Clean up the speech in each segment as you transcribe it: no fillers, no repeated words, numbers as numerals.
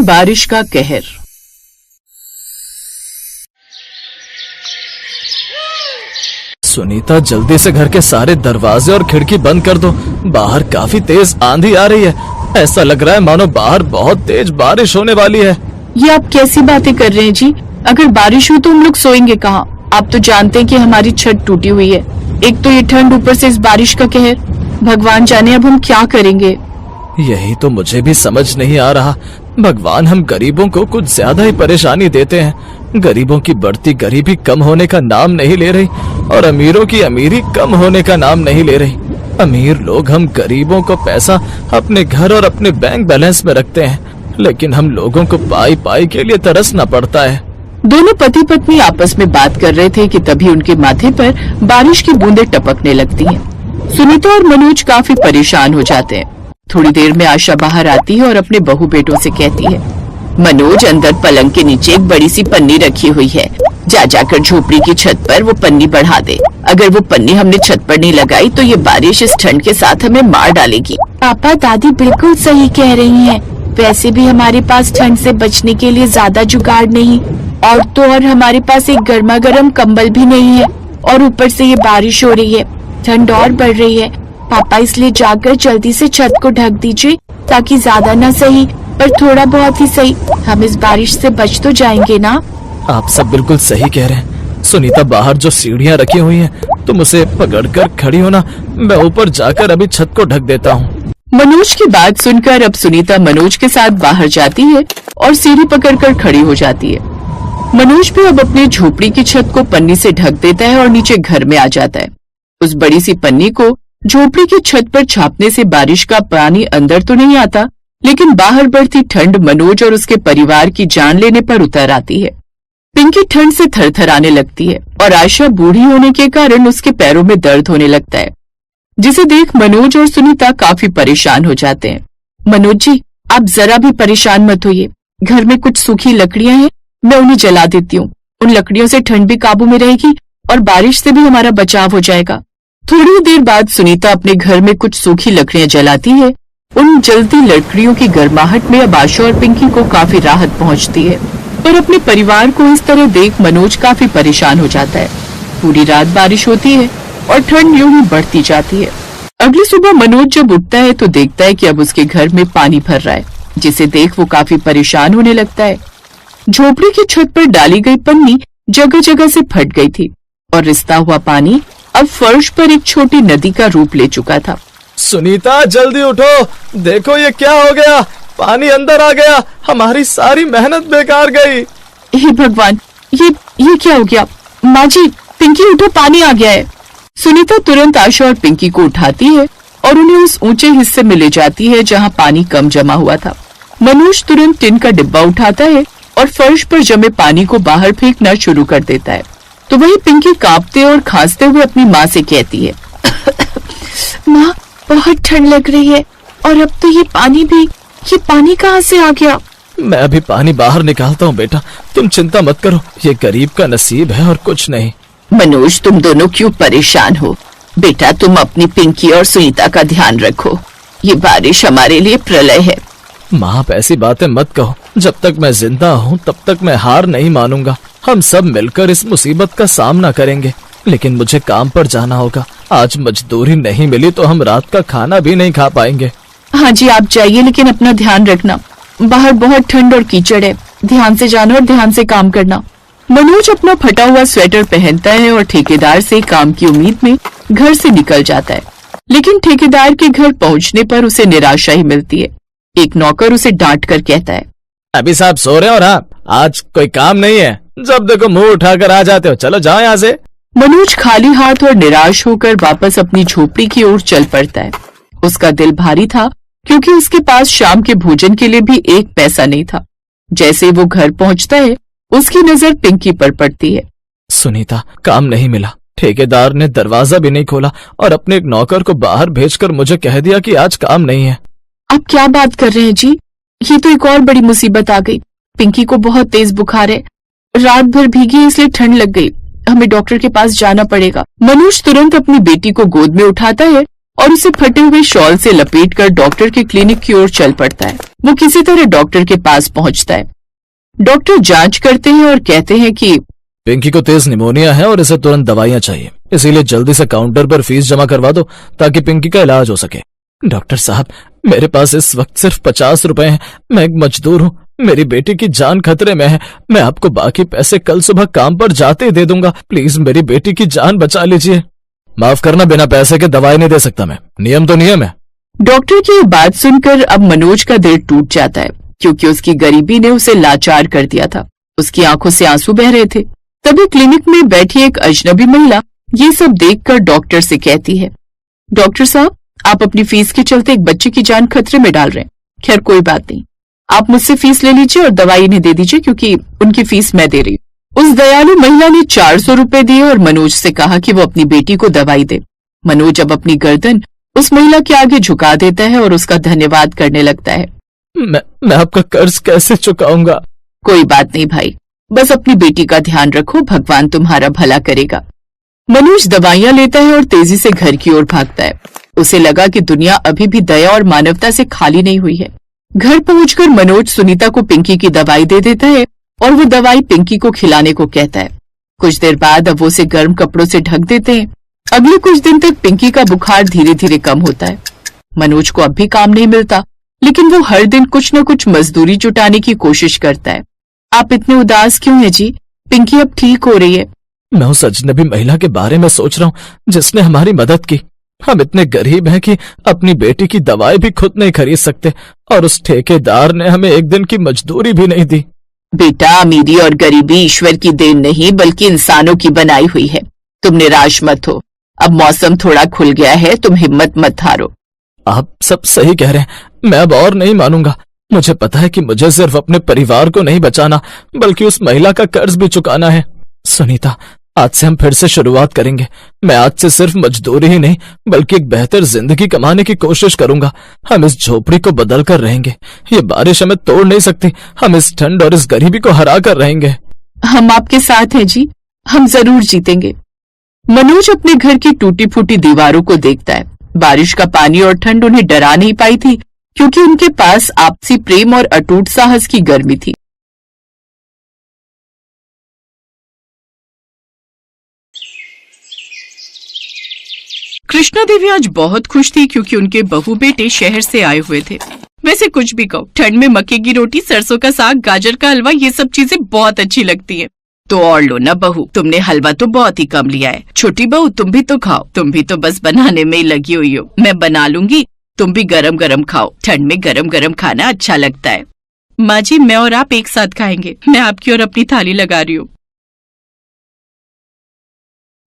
बारिश का कहर। सुनीता, जल्दी से घर के सारे दरवाजे और खिड़की बंद कर दो। बाहर काफी तेज आंधी आ रही है। ऐसा लग रहा है मानो बाहर बहुत तेज बारिश होने वाली है। ये आप कैसी बातें कर रहे हैं जी? अगर बारिश हो तो हम लोग सोएंगे कहाँ? आप तो जानते हैं कि हमारी छत टूटी हुई है। एक तो ये ठंड, ऊपर से इस बारिश का कहर। भगवान जाने अब हम क्या करेंगे। यही तो मुझे भी समझ नहीं आ रहा। भगवान हम गरीबों को कुछ ज्यादा ही परेशानी देते हैं। गरीबों की बढ़ती गरीबी कम होने का नाम नहीं ले रही और अमीरों की अमीरी कम होने का नाम नहीं ले रही। अमीर लोग हम गरीबों को पैसा अपने घर और अपने बैंक बैलेंस में रखते हैं, लेकिन हम लोगों को पाई पाई के लिए तरसना पड़ता है। दोनों पति पत्नी आपस में बात कर रहे थे कि तभी उनके माथे पर बारिश की बूंदें टपकने लगती हैं। सुनीता और मनोज काफी परेशान हो जाते हैं। थोड़ी देर में आशा बाहर आती है और अपने बहू बेटों से कहती है, मनोज, अंदर पलंग के नीचे एक बड़ी सी पन्नी रखी हुई है। जा जाकर झोपड़ी की छत पर वो पन्नी बढ़ा दे। अगर वो पन्नी हमने छत पर नहीं लगाई तो ये बारिश इस ठंड के साथ हमें मार डालेगी। पापा, दादी बिल्कुल सही कह रही हैं। वैसे भी हमारे पास ठंड से बचने के लिए ज्यादा जुगाड़ नहीं, और तो और हमारे पास एक गर्मा गर्म कंबल भी नहीं है, और ऊपर से ये बारिश हो रही है, ठंड और बढ़ रही है। पापा, इसलिए जाकर जल्दी से छत को ढक दीजिए, ताकि ज्यादा न सही पर थोड़ा बहुत ही सही हम इस बारिश से बच तो जाएंगे ना। आप सब बिल्कुल सही कह रहे हैं। सुनीता, बाहर जो सीढ़ियाँ रखी हुई हैं, तुम उसे पकड़कर खड़ी होना, मैं ऊपर जाकर अभी छत को ढक देता हूँ। मनोज की बात सुनकर अब सुनीता मनोज के साथ बाहर जाती है और सीढ़ी पकड़कर खड़ी हो जाती है। मनोज भी अब अपनी झोपड़ी की छत को पन्नी से ढक देता है और नीचे घर में आ जाता है। उस बड़ी सी पन्नी को झोपड़ी की छत पर छापने से बारिश का पानी अंदर तो नहीं आता, लेकिन बाहर बढ़ती ठंड मनोज और उसके परिवार की जान लेने पर उतर आती है। पिंकी ठंड से थरथराने लगती है और आशा बूढ़ी होने के कारण उसके पैरों में दर्द होने लगता है, जिसे देख मनोज और सुनीता काफी परेशान हो जाते हैं। मनोज जी, आप जरा भी परेशान मत होइए। घर में कुछ सूखी लकड़ियां हैं, मैं उन्हें जला देती हूँ। उन लकड़ियों से ठंड भी काबू में रहेगी और बारिश से भी हमारा बचाव हो जाएगा। थोड़ी देर बाद सुनीता अपने घर में कुछ सूखी लकड़ियां जलाती है। उन जलती लकड़ियों की गर्माहट में अब आशा और पिंकी को काफी राहत पहुंचती है, और अपने परिवार को इस तरह देख मनोज काफी परेशान हो जाता है। पूरी रात बारिश होती है और ठंड यूं ही बढ़ती जाती है। अगली सुबह मनोज जब उठता है तो देखता है कि अब उसके घर में पानी भर रहा है, जिसे देख वो काफी परेशान होने लगता है। झोपड़ी की छत पर डाली गई पन्नी जगह जगह से फट गई थी और रिसता हुआ पानी अब फर्श पर एक छोटी नदी का रूप ले चुका था। सुनीता, जल्दी उठो, देखो ये क्या हो गया। पानी अंदर आ गया, हमारी सारी मेहनत बेकार गई। हे भगवान, ये क्या हो गया? माँ जी, पिंकी उठो, पानी आ गया है। सुनीता तुरंत आशा और पिंकी को उठाती है और उन्हें उस ऊंचे हिस्से में ले जाती है जहाँ पानी कम जमा हुआ था। मनोज तुरंत टिन का डिब्बा उठाता है और फर्श पर जमे पानी को बाहर फेंकना शुरू कर देता है। तो वही पिंकी कांपते और खांसते हुए अपनी माँ से कहती है, माँ, बहुत ठंड लग रही है, और अब तो ये पानी कहाँ से आ गया? मैं अभी पानी बाहर निकालता हूँ बेटा, तुम चिंता मत करो, ये गरीब का नसीब है और कुछ नहीं। मनोज, तुम दोनों क्यों परेशान हो? बेटा, तुम अपनी पिंकी और सुनीता का ध्यान रखो। ये बारिश हमारे लिए प्रलय है। माँ, आप ऐसी बातें मत कहो। जब तक मैं जिंदा हूँ तब तक मैं हार नहीं मानूंगा। हम सब मिलकर इस मुसीबत का सामना करेंगे, लेकिन मुझे काम पर जाना होगा। आज मजदूरी नहीं मिली तो हम रात का खाना भी नहीं खा पाएंगे। हाँ जी, आप जाइए, लेकिन अपना ध्यान रखना। बाहर बहुत ठंड और कीचड़ है। ध्यान से जाना और ध्यान से काम करना। मनोज अपना फटा हुआ स्वेटर पहनता है और ठेकेदार से काम की उम्मीद में घर से निकल जाता है, लेकिन ठेकेदार के घर पहुंचने पर उसे निराशा ही मिलती है। एक नौकर उसे डांट कर कहता है, अभी साहब सो रहे हो? और आज कोई काम नहीं है, जब देखो मुंह उठाकर आ जाते हो। चलो जाओ यहाँ से। मनोज खाली हाथ और निराश होकर वापस अपनी झोपड़ी की ओर चल पड़ता है। उसका दिल भारी था, क्योंकि उसके पास शाम के भोजन के लिए भी एक पैसा नहीं था। जैसे वो घर पहुंचता है, उसकी नजर पिंकी पर पड़ती है। सुनीता, काम नहीं मिला। ठेकेदार ने दरवाजा भी नहीं खोला और अपने एक नौकर को बाहर भेजकर मुझे कह दिया कि आज काम नहीं है। आप क्या बात कर रहे हैं जी? ये तो एक और बड़ी मुसीबत आ गई। पिंकी को बहुत तेज बुखार है, रात भर भीगी इसलिए ठंड लग गई। हमें डॉक्टर के पास जाना पड़ेगा। मनोज तुरंत अपनी बेटी को गोद में उठाता है और उसे फटे हुए शॉल से लपेटकर डॉक्टर के क्लिनिक की ओर चल पड़ता है। वो किसी तरह डॉक्टर के पास पहुंचता है। डॉक्टर जांच करते हैं और कहते हैं कि पिंकी को तेज निमोनिया है और इसे तुरंत दवाइयां चाहिए, इसीलिए जल्दी से काउंटर पर फीस जमा करवा दो ताकि पिंकी का इलाज हो सके। डॉक्टर साहब, मेरे पास इस वक्त सिर्फ 50 रुपए हैं। मैं एक मजदूर हूँ, मेरी बेटी की जान खतरे में है। मैं आपको बाकी पैसे कल सुबह काम पर जाते ही दे दूंगा। प्लीज मेरी बेटी की जान बचा लीजिए। माफ करना, बिना पैसे के दवाई नहीं दे सकता मैं। नियम तो नियम है। डॉक्टर की ये बात सुनकर अब मनोज का दिल टूट जाता है, क्योंकि उसकी गरीबी ने उसे लाचार कर दिया था। उसकी आंखों से आंसू बह रहे थे। तभी क्लिनिक में बैठी एक अजनबी महिला ये सब देखकर डॉक्टर से कहती है, डॉक्टर साहब, आप अपनी फीस के चलते एक बच्चे की जान खतरे में डाल रहे हैं। खैर कोई बात नहीं, आप मुझसे फीस ले लीजिए और दवाई इन्हें दे दीजिए, क्योंकि उनकी फीस मैं दे रही हूँ। उस दयालु महिला ने 400 रुपए दिए और मनोज से कहा कि वो अपनी बेटी को दवाई दे। मनोज अब अपनी गर्दन उस महिला के आगे झुका देता है और उसका धन्यवाद करने लगता है। मैं आपका कर्ज कैसे चुकाऊंगा? कोई बात नहीं भाई, बस अपनी बेटी का ध्यान रखो, भगवान तुम्हारा भला करेगा। मनोज दवाइयां लेता है और तेजी से घर की ओर भागता है। उसे लगा कि दुनिया अभी भी दया और मानवता से खाली नहीं हुई है। घर पहुंचकर मनोज सुनीता को पिंकी की दवाई दे देता है और वो दवाई पिंकी को खिलाने को कहता है। कुछ देर बाद अब वो उसे गर्म कपड़ों से ढक देते हैं। अगले कुछ दिन तक पिंकी का बुखार धीरे धीरे कम होता है। मनोज को अब भी काम नहीं मिलता, लेकिन वो हर दिन कुछ न कुछ मजदूरी जुटाने की कोशिश करता है। आप इतने उदास क्यों हैं जी? पिंकी अब ठीक हो रही है। मैं उस अजनबी महिला के बारे में सोच रहा हूँ जिसने हमारी मदद की। हम इतने गरीब हैं कि अपनी बेटी की दवाई भी खुद नहीं खरीद सकते, और उस ठेकेदार ने हमें एक दिन की मजदूरी भी नहीं दी। बेटा, अमीरी और गरीबी ईश्वर की देन नहीं बल्कि इंसानों की बनाई हुई है। तुम निराश मत हो, अब मौसम थोड़ा खुल गया है, तुम हिम्मत मत हारो। आप सब सही कह रहे हैं, मैं अब और नहीं मानूंगा। मुझे पता है कि मुझे सिर्फ अपने परिवार को नहीं बचाना बल्कि उस महिला का कर्ज भी चुकाना है। सुनीता, आज से हम फिर से शुरुआत करेंगे। मैं आज से सिर्फ मजदूरी ही नहीं बल्कि एक बेहतर जिंदगी कमाने की कोशिश करूंगा। हम इस झोपड़ी को बदल कर रहेंगे। ये बारिश हमें तोड़ नहीं सकती। हम इस ठंड और इस गरीबी को हरा कर रहेंगे। हम आपके साथ हैं जी, हम जरूर जीतेंगे। मनोज अपने घर की टूटी फूटी दीवारों को देखता है। बारिश का पानी और ठंड उन्हें डरा नहीं पाई थी, क्योंकि उनके पास आपसी प्रेम और अटूट साहस की गर्मी थी। कृष्णा देवी आज बहुत खुश थी, क्योंकि उनके बहू बेटे शहर से आए हुए थे। वैसे कुछ भी कहो, ठंड में मक्के की रोटी, सरसों का साग, गाजर का हलवा, ये सब चीजें बहुत अच्छी लगती है। तो और लो ना बहू, तुमने हलवा तो बहुत ही कम लिया है। छोटी बहू, तुम भी तो खाओ, तुम भी तो बस बनाने में ही लगी हुई हो। मैं बना लूंगी, तुम भी गरम गरम खाओ। ठंड में गरम गरम खाना अच्छा लगता है। माँ जी, मैं और आप एक साथ खाएंगे। मैं आपकी और अपनी थाली लगा रही हूँ।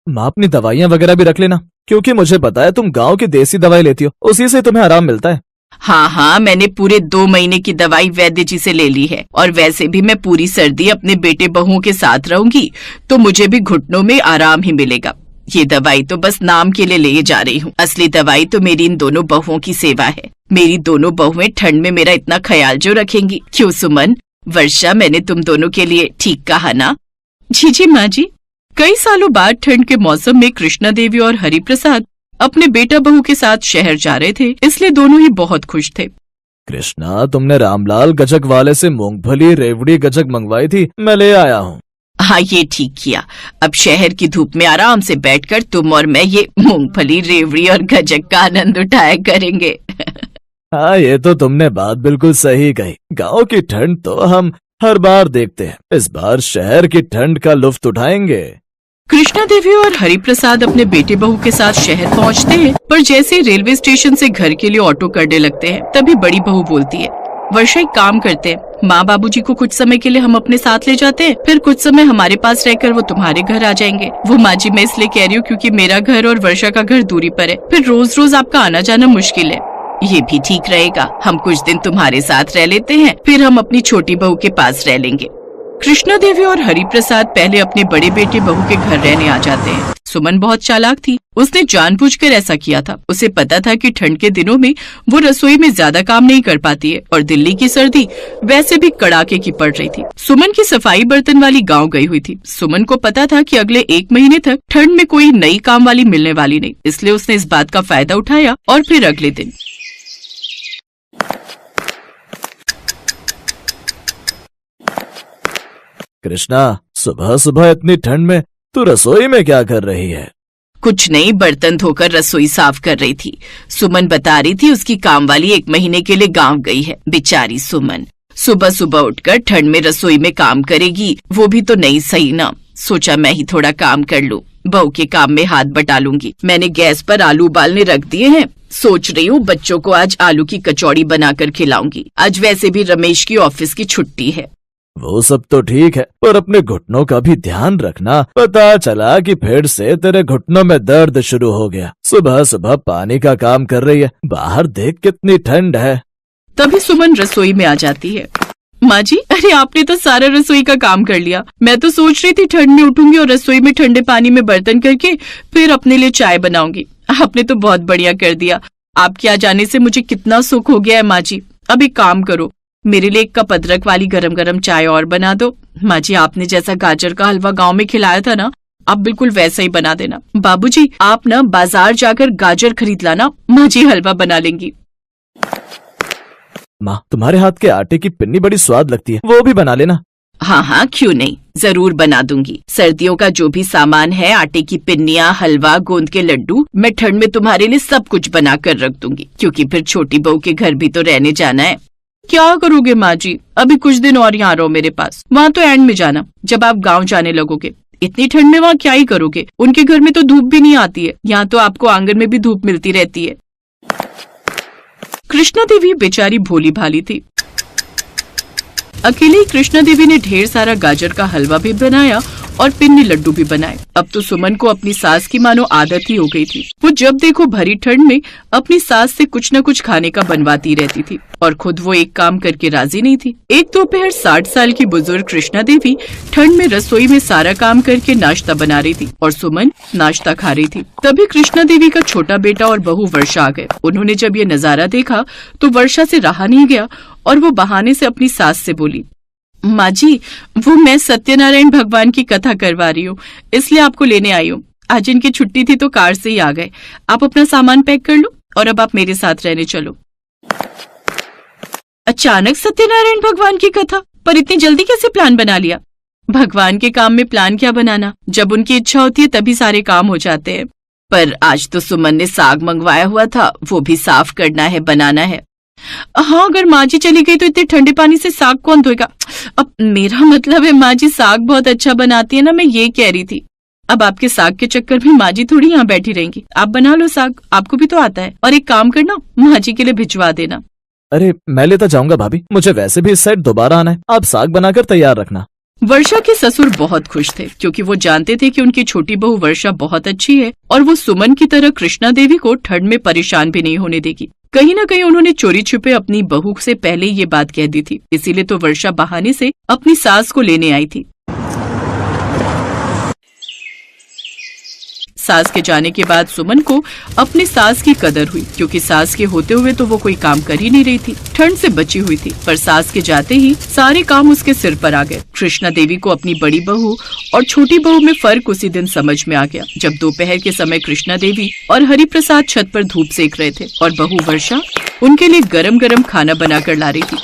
माँ, अपनी दवाइयाँ वगैरह भी रख लेना, क्योंकि मुझे पता है तुम गांव की देसी दवाई लेती हो, उसी से तुम्हें आराम मिलता है। हाँ, मैंने पूरे 2 महीने की दवाई वैद्य जी से ले ली है। और वैसे भी मैं पूरी सर्दी अपने बेटे बहुओं के साथ रहूंगी, तो मुझे भी घुटनों में आराम ही मिलेगा। ये दवाई तो बस नाम के लिए ले जा रही हूँ। असली दवाई तो मेरी इन दोनों बहुओं की सेवा है। मेरी दोनों बहुएं ठंड में मेरा इतना ख्याल जो रखेंगी। क्यों सुमन, वर्षा, मैंने तुम दोनों के लिए ठीक कहा ना? जी माँ जी। कई सालों बाद ठंड के मौसम में कृष्णा देवी और हरिप्रसाद अपने बेटा बहू के साथ शहर जा रहे थे, इसलिए दोनों ही बहुत खुश थे। कृष्णा, तुमने रामलाल गजक वाले से मूंगफली रेवड़ी गजक मंगवाई थी, मैं ले आया हूँ। हाँ, ये ठीक किया। अब शहर की धूप में आराम से बैठकर तुम और मैं ये मूंगफली, रेवड़ी और गजक का आनंद उठाया करेंगे। हाँ, ये तो तुमने बात बिल्कुल सही कही। गांव की ठंड तो हम हर बार देखते हैं, इस बार शहर की ठंड का लुत्फ उठाएंगे। कृष्णा देवी और हरिप्रसाद अपने बेटे बहू के साथ शहर पहुंचते हैं, पर जैसे ही रेलवे स्टेशन से घर के लिए ऑटो करने लगते हैं, तभी बड़ी बहू बोलती है, वर्षा, एक काम करते हैं, माँ बाबूजी को कुछ समय के लिए हम अपने साथ ले जाते हैं, फिर कुछ समय हमारे पास रहकर वो तुम्हारे घर आ जाएंगे। वो माँ जी, मैं इसलिए कह रही हूँ क्योंकि मेरा घर और वर्षा का घर दूरी पर है, फिर रोज रोज आपका आना जाना मुश्किल है। ये भी ठीक रहेगा, हम कुछ दिन तुम्हारे साथ रह लेते हैं, फिर हम अपनी छोटी बहू के पास रह लेंगे। कृष्णा देवी और हरिप्रसाद पहले अपने बड़े बेटे बहू के घर रहने आ जाते हैं। सुमन बहुत चालाक थी। उसने जानबूझकर ऐसा किया था। उसे पता था कि ठंड के दिनों में वो रसोई में ज्यादा काम नहीं कर पाती है और दिल्ली की सर्दी वैसे भी कड़ाके की पड़ रही थी। सुमन की सफाई बर्तन वाली गांव गई हुई थी। सुमन को पता था कि अगले 1 महीने तक ठंड में कोई नई काम वाली मिलने वाली नहीं, इसलिए उसने इस बात का फायदा उठाया और फिर अगले दिन कृष्णा, सुबह सुबह इतनी ठंड में तू रसोई में क्या कर रही है? कुछ नहीं, बर्तन धोकर रसोई साफ कर रही थी। सुमन बता रही थी उसकी काम वाली 1 महीने के लिए गांव गई है। बेचारी सुमन सुबह सुबह उठकर ठंड में रसोई में काम करेगी, वो भी तो नहीं सही ना। सोचा मैं ही थोड़ा काम कर लूं, बहू के काम में हाथ बटा लूंगी। मैंने गैस पर आलू उबालने रख दिए हैं। सोच रही हूँ बच्चों को आज आलू की कचौड़ी बनाकर खिलाऊंगी। आज वैसे भी रमेश की ऑफिस की छुट्टी है। वो सब तो ठीक है, पर अपने घुटनों का भी ध्यान रखना। पता चला कि फिर से तेरे घुटनों में दर्द शुरू हो गया। सुबह सुबह पानी का काम कर रही है, बाहर देख कितनी ठंड है। तभी सुमन रसोई में आ जाती है। माँ जी, अरे आपने तो सारा रसोई का काम कर लिया। मैं तो सोच रही थी ठंड में उठूंगी और रसोई में ठंडे पानी में बर्तन करके फिर अपने लिए चाय बनाऊंगी। आपने तो बहुत बढ़िया कर दिया। आपके आ जाने से मुझे कितना सुख हो गया है माँ जी। अब एक काम करो, मेरे लिए 1 कप अदरक वाली गरम गरम चाय और बना दो। माँ जी, आपने जैसा गाजर का हलवा गांव में खिलाया था ना, आप बिल्कुल वैसा ही बना देना। बाबूजी, आप ना बाजार जाकर गाजर खरीद लाना, माँ जी हलवा बना लेंगी। माँ, तुम्हारे हाथ के आटे की पिन्नी बड़ी स्वाद लगती है, वो भी बना लेना। हाँ हाँ, क्यों नहीं, जरूर बना दूंगी। सर्दियों का जो भी सामान है, आटे की पिन्नियाँ, हलवा, गोंद के लड्डू, मैं ठंड में तुम्हारे लिए सब कुछ बना कर रख दूंगी, क्योंकि फिर छोटी बहू के घर भी तो रहने जाना है। क्या करोगे माँ जी? अभी कुछ दिन और यहाँ रहो मेरे पास, वहाँ तो एंड में जाना जब आप गाँव जाने लगोगे। इतनी ठंड में वहाँ क्या ही करोगे? उनके घर में तो धूप भी नहीं आती है, यहाँ तो आपको आंगन में भी धूप मिलती रहती है। कृष्णा देवी बेचारी भोली भाली थी। अकेले ही कृष्णा देवी ने ढेर सारा गाजर का हलवा भी बनाया और पिन्नी लड्डू भी बनाए। अब तो सुमन को अपनी सास की मानो आदत ही हो गई थी। वो जब देखो भरी ठंड में अपनी सास से कुछ न कुछ खाने का बनवाती रहती थी और खुद वो एक काम करके राजी नहीं थी। एक दोपहर 60 साल की बुजुर्ग कृष्णा देवी ठंड में रसोई में सारा काम करके नाश्ता बना रही थी और सुमन नाश्ता खा रही थी। तभी कृष्णा देवी का छोटा बेटा और बहू वर्षा आ गए। उन्होंने जब ये नजारा देखा तो वर्षा से रहा नहीं गया और वो बहाने से अपनी सास से बोली, माँ जी, वो मैं सत्यनारायण भगवान की कथा करवा रही हूँ, इसलिए आपको लेने आई हूँ। आज इनकी छुट्टी थी तो कार से ही आ गए। आप अपना सामान पैक कर लो और अब आप मेरे साथ रहने चलो। अचानक सत्यनारायण भगवान की कथा? पर इतनी जल्दी कैसे प्लान बना लिया? भगवान के काम में प्लान क्या बनाना, जब उनकी इच्छा होती है तभी सारे काम हो जाते हैं। पर आज तो सुमन ने साग मंगवाया हुआ था, वो भी साफ करना है, बनाना है। हाँ, अगर माँ जी चली गई तो इतने ठंडे पानी से साग कौन धोएगा? अब मेरा मतलब है माँ जी साग बहुत अच्छा बनाती है ना, मैं ये कह रही थी। अब आपके साग के चक्कर में माँ जी थोड़ी यहाँ बैठी रहेंगी। आप बना लो साग, आपको भी तो आता है। और एक काम करना, माँ जी के लिए भिजवा देना। अरे मैं लेता जाऊंगा भाभी, मुझे वैसे भी इस साइड दोबारा आना है। आप साग बनाकर तैयार रखना। वर्षा के ससुर बहुत खुश थे क्योंकि वो जानते थे कि उनकी छोटी बहू वर्षा बहुत अच्छी है और वो सुमन की तरह कृष्णा देवी को ठंड में परेशान भी नहीं होने देगी। कहीं न कहीं उन्होंने चोरी छुपे अपनी बहू से पहले ये बात कह दी थी, इसीलिए तो वर्षा बहाने से अपनी सास को लेने आई थी। सास के जाने के बाद सुमन को अपनी सास की कदर हुई, क्योंकि सास के होते हुए तो वो कोई काम कर ही नहीं रही थी, ठंड से बची हुई थी। पर सास के जाते ही सारे काम उसके सिर पर आ गए। कृष्णा देवी को अपनी बड़ी बहू और छोटी बहू में फर्क उसी दिन समझ में आ गया, जब दोपहर के समय कृष्णा देवी और हरिप्रसाद छत पर धूप सेक रहे थे और बहू वर्षा उनके लिए गरम गरम खाना बनाकर ला रही थी।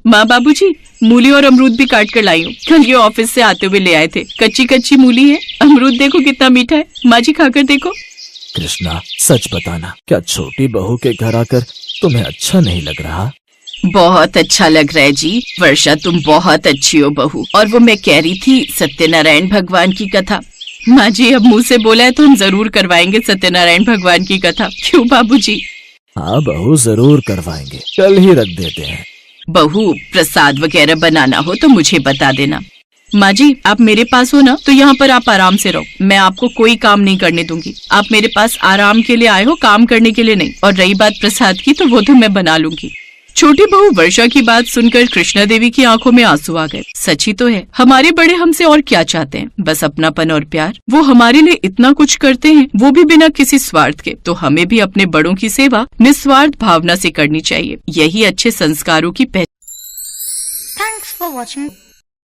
माँ, बाबूजी, मूली और अमरूद भी काट कर लाई हूँ, कल ये ऑफिस से आते हुए ले आए थे। कच्ची कच्ची मूली है, अमरूद देखो कितना मीठा है। माँ जी खाकर देखो। कृष्णा, सच बताना, क्या छोटी बहू के घर आकर तुम्हें अच्छा नहीं लग रहा? बहुत अच्छा लग रहा है जी। वर्षा, तुम बहुत अच्छी हो बहू। और वो मैं कह रही थी, सत्यनारायण भगवान की कथा। माँ जी, अब मुँह से बोला है तो हम जरूर करवाएंगे सत्यनारायण भगवान की कथा। क्यों बाबूजी? हाँ बहू, जरूर करवाएंगे, कल ही रख देते हैं। बहू, प्रसाद वगैरह बनाना हो तो मुझे बता देना। माँ जी, आप मेरे पास हो ना, तो यहाँ पर आप आराम से रहो। मैं आपको कोई काम नहीं करने दूंगी। आप मेरे पास आराम के लिए आए हो, काम करने के लिए नहीं। और रही बात प्रसाद की, तो वो तो मैं बना लूंगी। छोटी बहू वर्षा की बात सुनकर कृष्णा देवी की आंखों में आंसू आ गए। सच ही तो है, हमारे बड़े हमसे और क्या चाहते हैं, बस अपनापन और प्यार। वो हमारे लिए इतना कुछ करते हैं, वो भी बिना किसी स्वार्थ के। तो हमें भी अपने बड़ों की सेवा निस्वार्थ भावना से करनी चाहिए। यही अच्छे संस्कारों की पहचान। Thanks for watching.